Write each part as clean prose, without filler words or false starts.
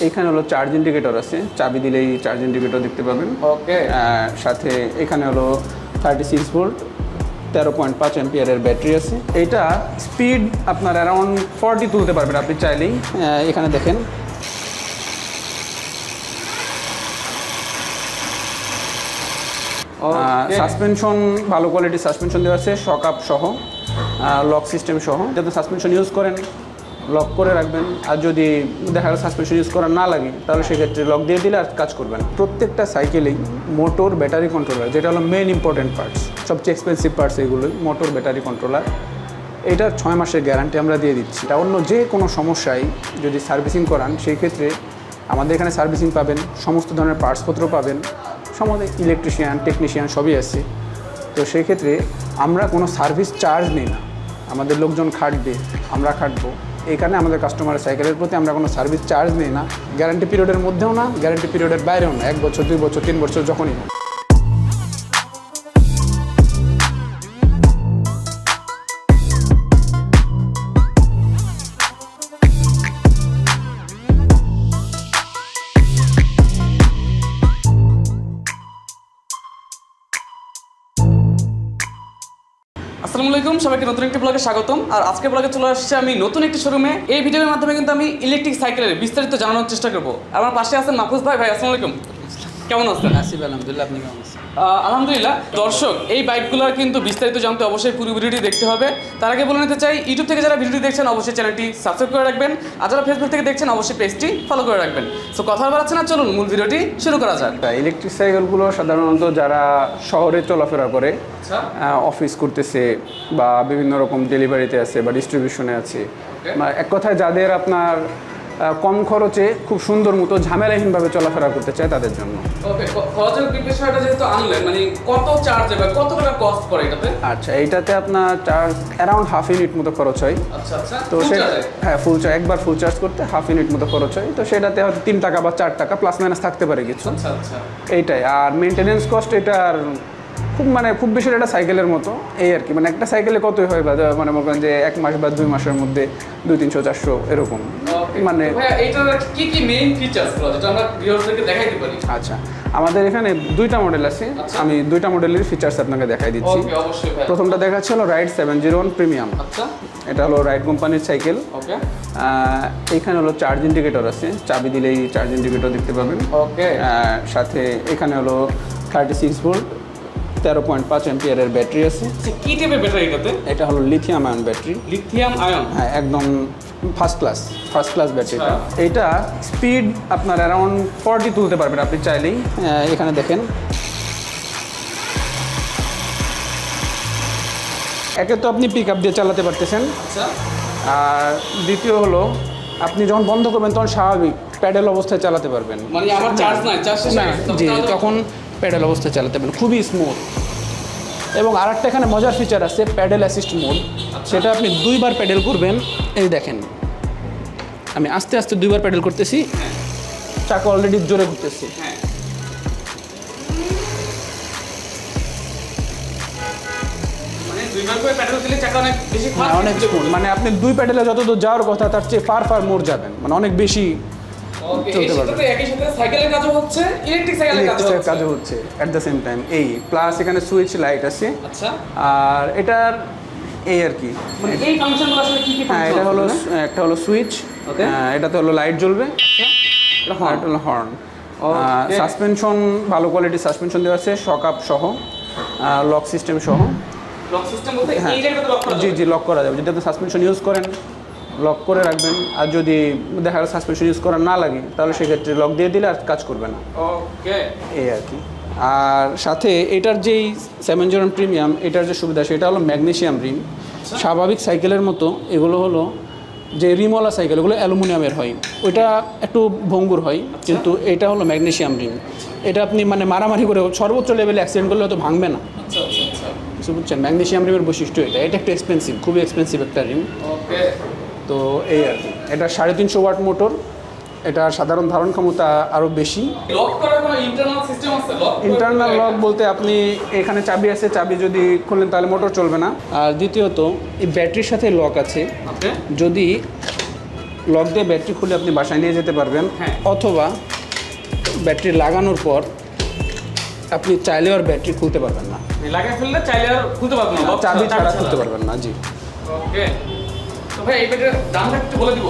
এখানে হলো charge indicator আছে, চাবি দিলেই চার্জ ইন্ডিকেটর দেখতে পাবেন। ওকে। সাথে এখানে হলো 36 ভোল্ট 13.5 অ্যাম্পিয়ারের ব্যাটারি আছে। এটা স্পিড আপনার অ্যারাউন্ড 40 তুলতে পারবেন আপনি চাইলেই। এখানে দেখেন সাসপেনশন ভালো কোয়ালিটির সাসপেনশন দেওয়া আছে, শক আপ সহ, লক সিস্টেম সহ। যাতে সাসপেনশন ইউজ করেন লক করে রাখবেন, আর যদি দেখা গেল সাসপেনশন ইউজ করা না লাগে তাহলে সেক্ষেত্রে লক দিয়ে দিলে আর কাজ করবেন। প্রত্যেকটা সাইকেলেই মোটর ব্যাটারি কন্ট্রোলার, যেটা হলো মেন ইম্পর্টেন্ট পার্টস, সবচেয়ে এক্সপেন্সিভ পার্টস এগুলোই, মোটর ব্যাটারি কন্ট্রোলার। এটার 6 মাসের গ্যারান্টি আমরা দিয়ে দিচ্ছি। এটা অন্য যে কোনো সমস্যায় যদি সার্ভিসিং করান সেই ক্ষেত্রে আমাদের এখানে সার্ভিসিং পাবেন, সমস্ত ধরনের পার্টসপত্র পাবেন, সমস্ত ইলেকট্রিশিয়ান টেকনিশিয়ান সবই আছে। তো সেই ক্ষেত্রে আমরা কোনো সার্ভিস চার্জ নিই না, আমাদের লোকজন খাটবে, আমরা খাটবো। এখানে আমাদের কাস্টমারের সাইকেলের প্রতি আমরা কোনো সার্ভিস চার্জ নিই না, গ্যারান্টি পিরিয়ডের মধ্যেও না, গ্যারান্টি পিরিয়ডের বাইরেও না, 1 বছর 2 বছর 3 বছর যখনই হোক। আসসালামু আলাইকুম, সবাইকে নতুন একটি ব্লগে স্বাগতম। আর আজকের ব্লগে চলে আসছে আমি নতুন একটি শোরুমে। এই ভিডিওর মাধ্যমে কিন্তু আমি ইলেকট্রিক সাইকেলের বিস্তারিত জানানোর চেষ্টা করবো। আমার পাশে আছেন মাহফুজ ভাই। ভাই আসসালামু আলাইকুম, কেমন আছেন? আসিফ আলহামদুলিল্লাহ, আপনি কেমন আছেন? আলহামদুলিল্লাহ। দর্শক, এই বাইকগুলোর কিন্তু বিস্তারিত জানতে অবশ্যই পুরো ভিডিওটি দেখতে হবে। তার আগে বলে নিতে চাই, ইউটিউব থেকে যারা ভিডিওটি দেখছেন অবশ্যই চ্যানেলটি সাবস্ক্রাইব করে রাখবেন, আর যারা ফেসবুক থেকে দেখছেন অবশ্যই পেজটি ফলো করে রাখবেন। সো কথা বাড়াচ্ছে না, চলুন মূল ভিডিওটি শুরু করা যাক। ইলেকট্রিক সাইকেলগুলো সাধারণত যারা শহরে চলাফেরা করে, অফিস করতেছে বা বিভিন্ন রকম ডেলিভারিতে আছে বা ডিস্ট্রিবিউশনে আছে, এক কথায় যাদের আপনার কম খরচে খুব সুন্দর মতো ঝামেলাহীনভাবে চলাফেরা করতে চায় তাদের জন্য। ওকে, খরচের বিষয়টা যেহেতু আনলেন, মানে কত চার্জ বা কত টাকা কস্ট পড়ে এটাতে? আচ্ছা, এইটাতে আপনার চার্জ অ্যারাউন্ড হাফ ইউনিট মতো খরচ হয়। আচ্ছা আচ্ছা। তো সেটা হ্যাঁ, ফুল চার্জ, একবার ফুল চার্জ করতে হাফ ইউনিট মতো খরচ হয়। তো সেটাতে হয়তো 3 টাকা বা 4 টাকা প্লাস মাইনাস থাকতে পারে কিছু। আচ্ছা আচ্ছা। এইটাই। আর মেনটেনেন্স কস্ট এটার খুব বেশি একটা সাইকেলের মতো এই আর কি। মানে একটা সাইকেলে কতই হয়, বা মানে মনে করেন যে 1 মাস বা 2 মাসের মধ্যে 200, 300, 400 এরকম। মানে এইটার কি কি মেইন ফিচারস যেটা আমরা ভিউয়ারদেরকে দেখাইতে পারি? আচ্ছা, আমাদের এখানে 2টা মডেল আছে। আমি 2টা মডেলের ফিচার্স আপনাকে দেখাই দিচ্ছি। ওকে, অবশ্যই ভাই। প্রথমটা দেখাচ্ছি হলো রাইড 701 প্রিমিয়াম। আচ্ছা, এটা হলো রাইড কোম্পানির সাইকেল। ওকে। এখানে হলো চার্জ ইন্ডিকেটর আছে, চাবি দিলেই চার্জ ইন্ডিকেটর দেখতে পাবেন। ওকে। সাথে এখানে হলো 36 ভোল্ট 13.5 অ্যাম্পিয়ারের ব্যাটারি আছে। কি টাইপের ব্যাটারি এটাতে? এটা হলো lithium ion battery. Lithium ion? হ্যাঁ, একদম ফার্স্ট ক্লাস ব্যাটারিটা। এইটা স্পিড আপনার অ্যারাউন্ড 40 তুলতে পারবেন আপনি চাইলেই। এখানে দেখেন, একে তো আপনি পিক আপ দিয়ে চালাতে পারতেছেন। আচ্ছা। আর দ্বিতীয় হলো আপনি যখন বন্ধ করবেন তখন স্বাভাবিক প্যাডেল অবস্থায় চালাতে পারবেন। মানে আমার চার্জ নাই, চার্জ শেষ হয়ে গেছে, জি, তখন প্যাডেল অবস্থায় চালাতে পারবেন, খুবই স্মুথ। এবং আরেকটা এখানে মজার ফিচার আছে, প্যাডেল অ্যাসিস্ট মোড। সেটা আপনি 2 বার প্যাডেল করবেন। এই দেখেন, আমি আস্তে আস্তে 2 বার প্যাডেল করতেছি, চাকা অলরেডি জোরে ঘুরতেছি। হ্যাঁ, মানে 2 বার করে প্যাডেল দিলে চাকা অনেক বেশি ফাস্ট, অনেক স্মুথ। মানে আপনি 2 প্যাডেলে যতদূর যাওয়ার কথা তার চেয়ে ফার মোর যাবেন, মানে অনেক বেশি চলতে পারবেন। একই সাথে সাইকেলের কাজও হচ্ছে, ইলেকট্রিক সাইকেলের কাজও হচ্ছে অ্যাট দ্য সেম টাইম। এই প্লাস এখানে সুইচ লাইট আছে। আচ্ছা। আর এটার এই আর কি, মানে এই ফাংশনগুলো আসলে কি কি? হ্যাঁ, এটা হলো একটা হলো সুইচ, এটাতে হলো লাইট জ্বলবে, এটা হলো হর্ন। সাসপেনশন ভালো কোয়ালিটির সাসপেনশন দেওয়া আছে, শক আপ সহ, লক সিস্টেম সহ। লক সিস্টেম বলতে এই জায়গাতে লক করা যাবে? জি, লক করা যাবে। যদি আপনি সাসপেনশন ইউজ করেন লক করে রাখবেন, আর যদি দেখা গেল সাসপেনশন ইউজ করা না লাগে তাহলে সেক্ষেত্রে লক দিয়ে দিলে আর কাজ করবে না। ওকে, এই আর কি। আর সাথে এটার যেই 701 প্রিমিয়াম, এটার যে সুবিধা সেটা হলো ম্যাগনেসিয়াম রিম। স্বাভাবিক সাইকেলের মতো এগুলো হলো যে রিমওয়ালা সাইকেল, এগুলো অ্যালুমিনিয়ামের হয়, ওইটা একটু ভঙ্গুর হয়, কিন্তু এটা হলো ম্যাগনেসিয়াম রিম। এটা আপনি মানে মারামারি করে সর্বোচ্চ লেভেলে অ্যাক্সিডেন্ট করলে হয়তো ভাঙবে না। আচ্ছা আচ্ছা আচ্ছা, কিছু বুঝছেন? ম্যাগনেসিয়াম রিমের বৈশিষ্ট্য এটা। এটা একটু এক্সপেন্সিভ, খুবই এক্সপেন্সিভ একটা রিম। ওকে। তো এই আর কি। এটা 350 ওয়াট মোটর, এটা সাধারণ ধারণ ক্ষমতা আরও বেশি। লক করার কোনো ইন্টারনাল সিস্টেম আছে? ইন্টারনাল লক বলতে আপনি এখানে চাবি আছে, চাবি যদি খুললেন তাহলে মোটর চলবে না। আর দ্বিতীয়ত এই ব্যাটারির সাথে লক আছে, যদি লক দিয়ে ব্যাটারি খুলে আপনি বাসায় নিয়ে যেতে পারবেন, হ্যাঁ। অথবা ব্যাটারি লাগানোর পর আপনি চাইলে আর ব্যাটারি খুলতে পারবেন না, লাগিয়ে ফেললে চাইলে আর খুলতে পারবেন না, চাবি ছাড়া খুলতে পারবেন না। জি। ওকে, তো ভাই এই ব্যাটারির দামটা একটু বলে দিব।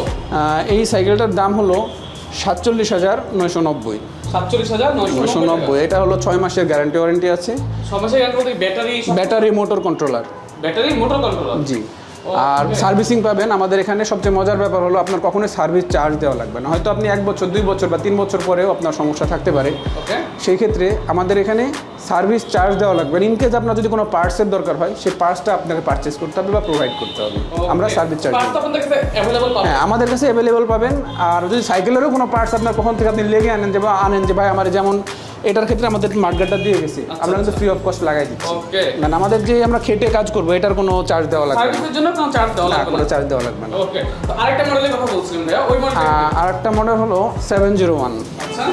এই সাইকেলটার দাম হলো 47,990। 47,990। এটা হলো 6 মাসের গ্যারান্টি ওয়ারেন্টি আছে। সমস্যা বলতে ব্যাটারি মোটর কন্ট্রোলার। জি। আর সার্ভিসিং পাবেন আমাদের এখানে। সবচেয়ে মজার ব্যাপার হলো আপনার কখনোই সার্ভিস চার্জ দেওয়া লাগবে না। হয়তো আপনি 1 বছর 2 বছর বা 3 বছর পরেও আপনার সমস্যা থাকতে পারে, সেই ক্ষেত্রে আমাদের এখানে সার্ভিস চার্জ দেওয়া লাগবে। ইনকেস আপনার যদি কোনো পার্টসের দরকার হয়, সেই পার্টসটা আপনাকে পারচেজ করতে হবে বা প্রোভাইড করতে হবে। আমরা সার্ভিস চার্জ, হ্যাঁ, আমাদের কাছে অ্যাভেলেবল পাবেন। আর যদি সাইকেলেরও কোনো পার্টস আপনার কখন থেকে আপনি লেগে আনেন যে ভাই আমার যেমন এটার ক্ষেত্রে আমাদের মার্কেটটা দিয়ে গেছি, আমরা কিন্তু ফ্রি অফ কস্ট লাগাই দিচ্ছি। মানে আমাদের যে আমরা খেটে কাজ করবো এটার কোনো চার্জ দেওয়া লাগবে না, সার্ভিসের জন্য কোনো চার্জ দেওয়া লাগবে না, কোনো চার্জ দেওয়া লাগবে না। ওকে, তো আরেকটা মডেলের কথা বলছিলাম ভাইয়া, ওই মডেল আরেকটা মডেল হলো 701। আচ্ছা,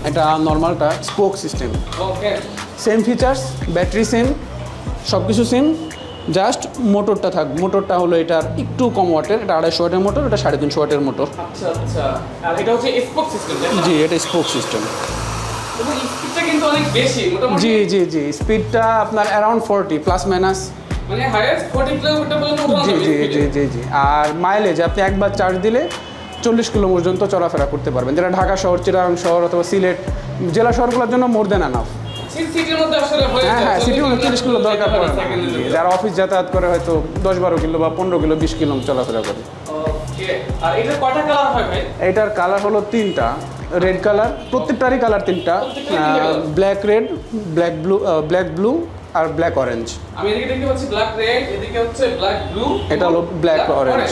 এটা নর্মালটা স্পোক সিস্টেম। ওকে, সেম ফিচার্স, ব্যাটারি সেম, সব কিছু সেম, জাস্ট মোটরটা থাকবে। মোটরটা হলো এটার একটু কম ওয়াটের, এটা 250 ওয়াটের মোটর, এটা 350 ওয়াটের মোটর। আচ্ছা আচ্ছা, আর এটা হচ্ছে স্পোক সিস্টেম। জি, এটা স্পোক সিস্টেম। এবং স্পিডটা কিন্তু অনেক বেশি, মোটামুটি। জি জি জি, স্পিডটা আপনার অ্যারাউন্ড 40 প্লাস মাইনাস, মানে হাইয়েস্ট 40 কিলোমিটার পর্যন্ত উঠানো জি যাবে জি স্পিডে। জি জি জি। আর মাইলেজ আপনি একবার চার্জ দিলে 40 কিলো পর্যন্ত চলাফেরা করতে পারবেন, যেটা ঢাকা শহর, চিটাগাং শহর অথবা সিলেট জেলা শহরগুলোর জন্য মোর দেন এনাফ। সিটির মধ্যে আসলে হয়ে যায়, হ্যাঁ, সিটি 30 কিলো দরকার পড়ে না। সাইকেলের জন্য। যারা অফিস যাতায়াত করে হয়তো 10-12 কিলো বা 15 কিলো 20 কিলো চলাফেরা করে। ওকে, আর এটার কয়টা কালার হয় ভাই? এটার কালার হলো 3টা, রেড কালার, প্রত্যেকটারই কালার 3টা, ব্ল্যাক রেড, ব্ল্যাক ব্লু আর ব্ল্যাক অরেঞ্জ। আমি এদিকে দেখতে পাচ্ছি ব্ল্যাক রেড, এদিকে হচ্ছে ব্ল্যাক ব্লু, এটা হলো ব্ল্যাক অরেঞ্জ।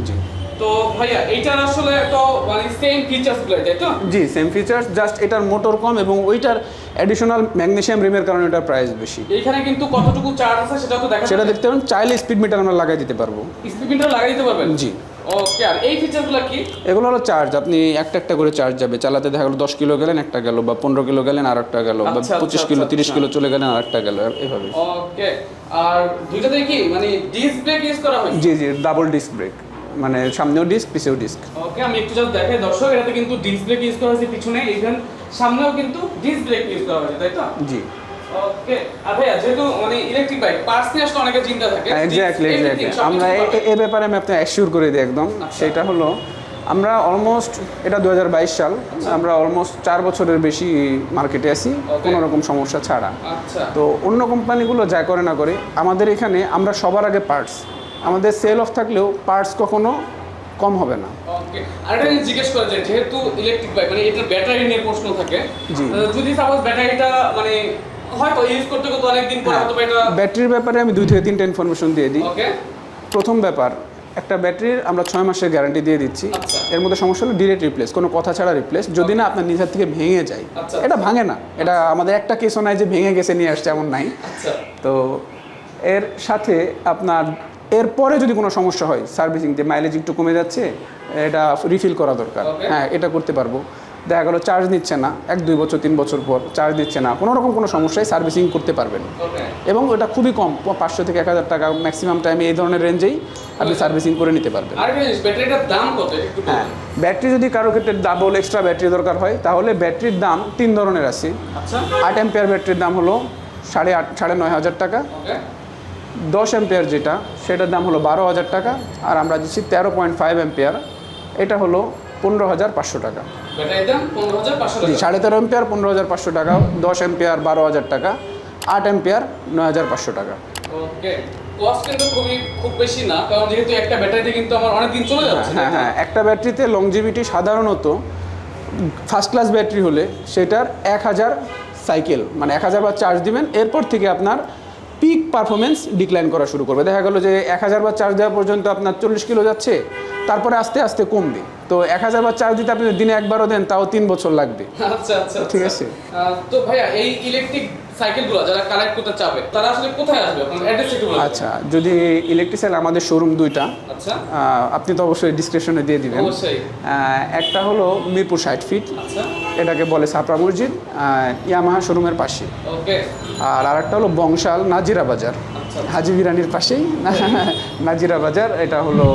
জি। তো ভাইয়া এইটার আসলে তো মানে সেম ফিচারস গুলো, তাই তো? জি, সেম ফিচার্স, জাস্ট এটার মোটর কম এবং ওইটার অ্যাডিশনাল ম্যাগনেসিয়াম রিমের কারণে এটার প্রাইস বেশি। এইখানে কিন্তু কতটুকু চার্জ আছে সেটা তো দেখা সেটা দেখতে পারেন, চাইলে স্পিড মিটার আমরা লাগাই দিতে পারবো। স্পিড মিটার লাগাই দিতে পারবেন? জি। ওকে, আর এই ফিচারগুলো কি? এগুলো হলো চার্জ, আপনি একটা করে চার্জ যাবে চালাতে, দেখা গেলো 10 কিলো গেলেন একটা গেল, বা 15 কিলো গেলেন আর একটা গেল, বা 25 কিলো 30 কিলো চলে গেলেন আর একটা গেল, এভাবে। ওকে, আর দুইটাতে কি মানে ডিস্ক ব্রেক ইউজ করা হয়? জি জি, ডাবল ডিস্ক ব্রেক, মানে সামনেও ডিস্ক পিছেও ডিস্ক। ওকে, আমি একটু জাস্ট দেখাই দর্শক, এটাতে কিন্তু ডিস্ক ব্রেক ইউজ করা হয়েছে পিছনে, ইভেন সামনেও কিন্তু ডিস্ক ব্রেক ইউজ করা হয়েছে, তাই তো? জি। ওকে, আর ভাইয়া যেহেতু মানে ইলেকট্রিক বাইক পার্টস নিয়ে আসলে অনেকের চিন্তা থাকে। এক্স্যাক্টলি। আমরা এই ব্যাপারে আমি আপনাকে অ্যাসিওর করে দিই একদম। সেটা হলো আমরা অলমোস্ট, এটা 2022 সাল, আমরা অলমোস্ট 4 বছরের বেশি মার্কেটে আছি কোনো রকম সমস্যা ছাড়া। আচ্ছা, তো অন্য কোম্পানিগুলো যা করে না করে, আমাদের এখানে আমরা সবার আগে পার্টস, আমাদের সেল অফ থাকলেও পার্টস কখনো কম হবে না। ওকে, আর এটা জিজ্ঞেস করা যায়, যেহেতু ইলেকট্রিক বাইক মানে এটা ব্যাটারি নিয়ে প্রশ্ন থাকে, যদি সাপোজ ব্যাটারিটা মানে হয়তো ইউজ করতে করতে অনেকদিন পর হয়তো এটা, ব্যাটারির ব্যাপারে আমি 2 থেকে 3টা ইনফরমেশন দিয়ে দিই। ওকে, প্রথম ব্যাপার, একটা ব্যাটারির আমরা 6 মাসের গ্যারান্টি দিয়ে দিচ্ছি। এর মধ্যে সমস্যা হলো ডিরেক্ট রিপ্লেস, কোনো কথা ছাড়া রিপ্লেস, যদি না আপনার নিজের থেকে ভেঙে যায়। এটা ভাঙে না, এটা আমাদের একটা কেসও নাই যে ভেঙে গেছে নিয়ে আসছে, এমন নাই। তো এর সাথে আপনার এরপরে যদি কোনো সমস্যা হয়, সার্ভিসিং, যে মাইলেজ একটু কমে যাচ্ছে, এটা রিফিল করা দরকার, হ্যাঁ, এটা করতে পারবো। দেখা গেলো চার্জ নিচ্ছে না, 1-2 বছর 3 বছর পর চার্জ দিচ্ছে না, কোনো রকম কোনো সমস্যায় সার্ভিসিং করতে পারবেন। এবং ওটা খুবই কম, 500 থেকে 1000 টাকা ম্যাক্সিমাম টাইমে এই ধরনের রেঞ্জেই আপনি সার্ভিসিং করে নিতে পারবেন। আর ব্যাটারিটার দাম কত? হ্যাঁ, ব্যাটারি যদি কারো ক্ষেত্রে ডাবল এক্সট্রা ব্যাটারি দরকার হয়, তাহলে ব্যাটারির দাম 3 ধরনের আছে। 8 অ্যাম্পিয়ার ব্যাটারির দাম হলো 9,500 টাকা। 10 অ্যাম্পিয়ার যেটা, সেটার দাম হলো 12,000 টাকা। আর আমরা দিচ্ছি 13.5 অ্যাম্পিয়ার, এটা হলো 15,500 টাকা। জি, 13.5 অ্যাম্পিয়ার 15,500 টাকা, 10 অ্যাম্পিয়ার 12,000 টাকা, 8 অ্যাম্পিয়ার 9,500 টাকা। ওকে, কস্ট কিন্তু খুব বেশি না, কারণ যেহেতু একটা ব্যাটারিতে কিন্তু আমার অনেক দিন চলে যাচ্ছে। হ্যাঁ হ্যাঁ, একটা ব্যাটারিতে লংজিভিটি সাধারণত ফার্স্ট ক্লাস ব্যাটারি হলে সেটার 1000 সাইকেল, মানে 1000 বার চার্জ দিবেন, এরপর থেকে আপনার পিক পারফরমেন্স ডিক্লাইন করা শুরু করবে। দেখা গেলো যে 1000 বার চার্জ দেওয়া পর্যন্ত আপনার 40 কিলো যাচ্ছে, তারপরে আস্তে আস্তে কমবে। তো 1000 বার চার্জ দিতে আপনি দিনে একবারও দেন, তাও 3 বছর লাগবে। আচ্ছা আচ্ছা, ঠিক আছে। তো ভাইয়া এই ইলেকট্রিক সাইকেলগুলো যারা কালেক্ট করতে চাবে তারা আসলে কোথায় আসবে? আপনার অ্যাড্রেস একটু বলুন। আচ্ছা, যদি ইলেকট্রিক্যাল আমাদের শোরুম 2টা, আচ্ছা, আপনি তো অবশ্যই ডিসক্রিপশনে দিয়ে দিবেন। অবশ্যই। একটা হলো মিরপুর 60 ফিট, আচ্ছা, এটাকে বলে সাপড়া মসজিদ, ইয়ামাহা শোরুমের পাশে। ওকে, আর আরেকটা হলো বংশাল নাজিরা বাজার, আচ্ছা, হাজি বিরানির পাশেই নাজিরা বাজার, এটা হলো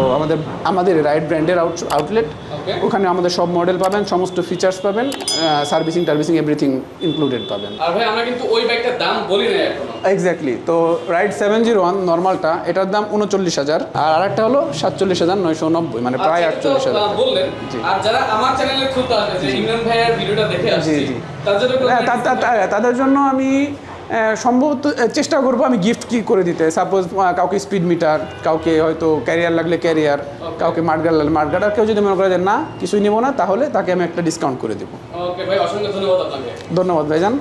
আমাদের রাইড ব্র্যান্ডের আউটলেট। ওকে। ওখানে আমাদের সব মডেল পাবেন, সমস্ত ফিচার্স পাবেন, সার্ভিসিং এভরিথিং ইনক্লুডেড পাবেন। আর ভাই আমরা কিন্তু ওই বাইকটার দাম বলি না এখনো। এক্স্যাক্টলি। তো রাইড 701 নর্মালটা, এটার দাম 39,000, আর আরেকটা হলো 47,990, মানে প্রায় 48,000 বললেন। আর যারা আমার চ্যানেলে খুলতে আসবে যে ইমরান ভাইয়ের ভিডিওটা দেখে আসছে, জি। তাদের জন্য তাদের জন্য আমি সম্ভবত চেষ্টা করবো আমি গিফট কি করে দিতে। সাপোজ কাউকে স্পিড মিটার, কাউকে হয়তো ক্যারিয়ার লাগলে ক্যারিয়ার, কাউকে মাঠগার লাগলে মাঠগার। আর কেউ যদি মনে করে যে না কিছুই নেবো না, তাহলে তাকে আমি একটা ডিসকাউন্ট করে দেবো। ওকে ভাই, অসংখ্য ধন্যবাদ আপনাকে। ধন্যবাদ ভাইজান।